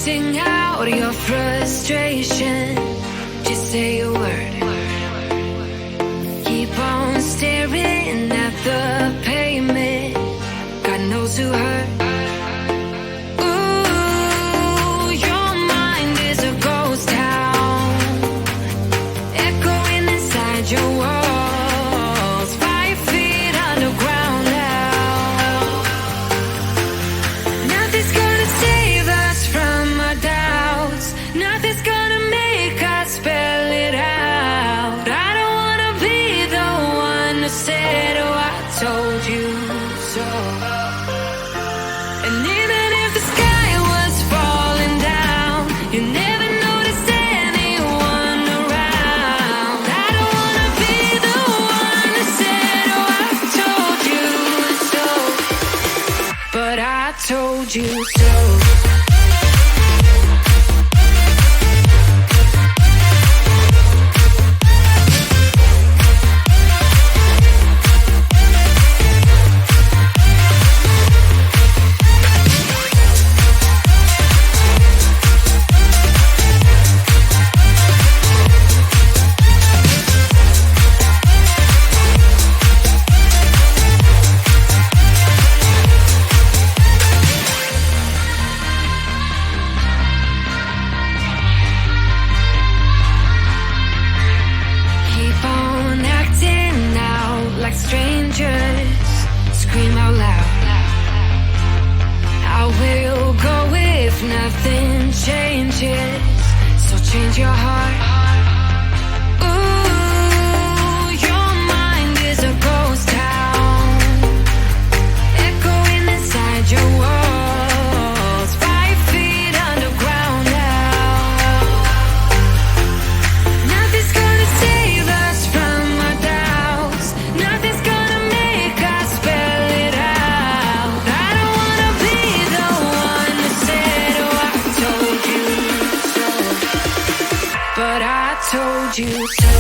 Sing out your frustration, just say a word. Keep on staring at the pavement, God knows who hurt. Ooh, your mind is a ghost town, echoing inside your walls, 5 feet underground now. Nothing's gonna save us from our doubts, nothing's gonna make us spell it out. I don't wanna be the one who said, oh, I told you so. And even if the sky was falling down, you never noticed anyone around. I don't wanna be the one who said, oh, I told you so. But I told you so. Keep on acting out like strangers, scream out loud. I will go if nothing changes, so change your heart. Ooh, your mind is a ghost town, echoing inside your walls, 5 feet underground now. Nothing's gonna save us from our doubts, nothing's gonna make us spell it out. I don't wanna be the one who said, oh, I told you so. But I told you so.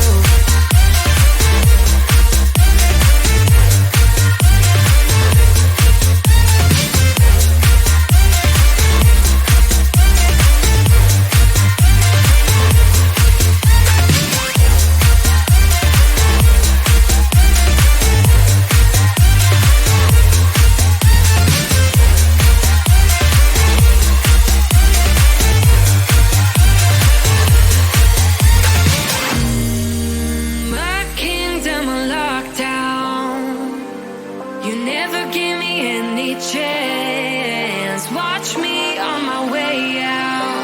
My kingdom on lockdown, you never give me any chance. Watch me on my way out.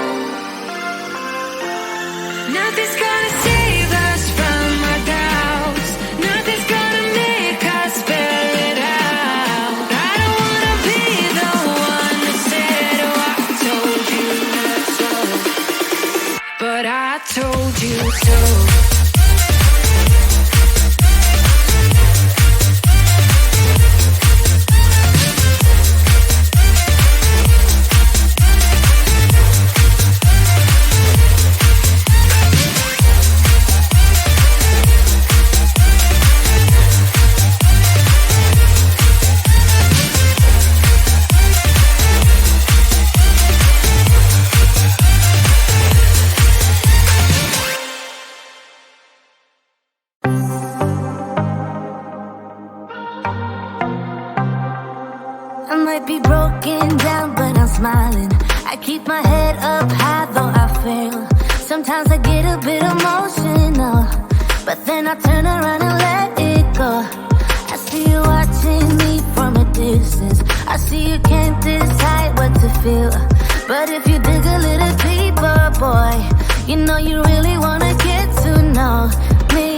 Nothing's gonna save us from our doubts, nothing's gonna make us spell it out. I don't wanna be the one who said, oh, I told you so. But I told you so. I might be broken down, but I'm smiling. I keep my head up high, though I fail. Sometimes I get a bit emotional, but then I turn around and let it go. I see you watching me from a distance. I see you can't decide what to feel, but if you dig a little deeper, boy, you know you really wanna get to know me.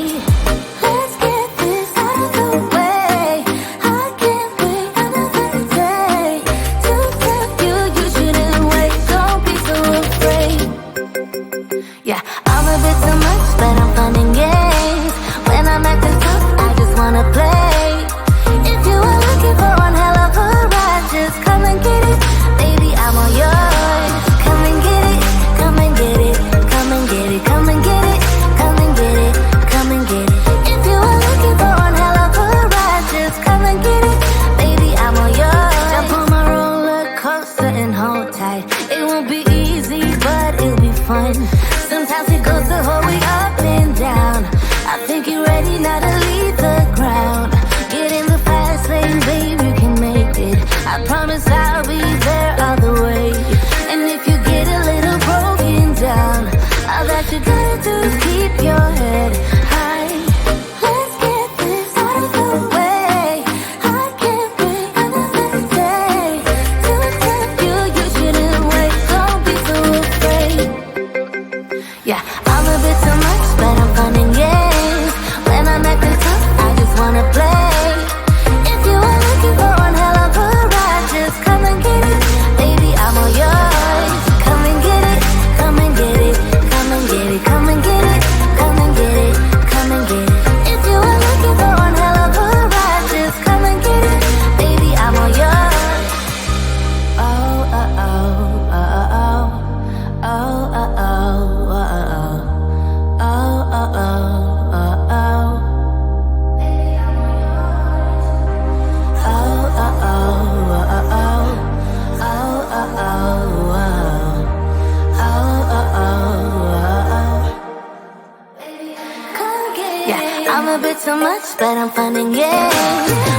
Let's get this out of the way. I can't wait another day to tell you you shouldn't wait. Don't be so afraid. Yeah, I'm a bit too much, but I'm fun and games. When I'm acting tough, I just wanna play. If you are looking for one hell of a ride, just come and get it. Baby, I'm all yours. Come and get it, come and get it, come and get it, come and get it, come and get it, come and get it. I promise I'll be there all the way. And if you get a little broken down, all that you gotta do is keep your head high. Let's get this out of the way. I can't wait another day to accept you. You shouldn't wait, don't be so afraid. Yeah, I'm a bit too much, but I'm fun and games. When I'm acting tough, I just wanna play. If you are looking for one hell of a ride, just come and get it. Baby, I'm all yours. Come and get it, come and get it, come and get it, come and get it, come and get it, come and get it. If you are looking for one hell of a ride, just come and get it. Baby, I'm all yours. Oh, oh, oh, oh, oh, oh, oh, oh, oh, oh, oh, oh, oh, oh. Yeah, I'm a bit too much, but I'm fun and games.